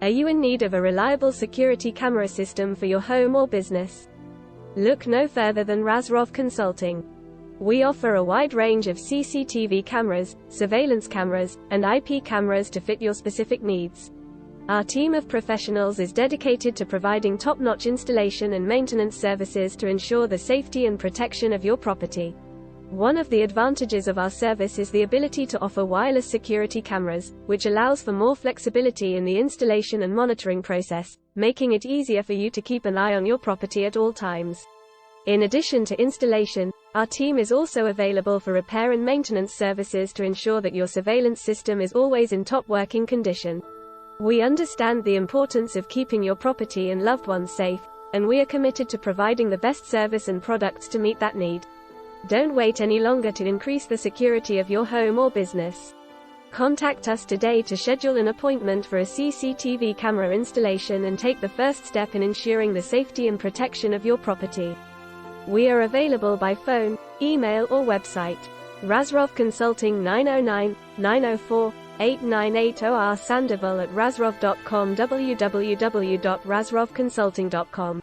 Are you in need of a reliable security camera system for your home or business? Look no further than Razrov Consulting. We offer a wide range of CCTV cameras, surveillance cameras, and IP cameras to fit your specific needs. Our team of professionals is dedicated to providing top-notch installation and maintenance services to ensure the safety and protection of your property. One of the advantages of our service is the ability to offer wireless security cameras, which allows for more flexibility in the installation and monitoring process, making it easier for you to keep an eye on your property at all times. In addition to installation, our team is also available for repair and maintenance services to ensure that your surveillance system is always in top working condition. We understand the importance of keeping your property and loved ones safe, and we are committed to providing the best service and products to meet that need. Don't wait any longer to increase the security of your home or business. Contact us today to schedule an appointment for a CCTV camera installation and take the first step in ensuring the safety and protection of your property. We are available by phone, email or website. Razrov Consulting 909-904-8980 Sandoval at razrov.com www.razrovconsulting.com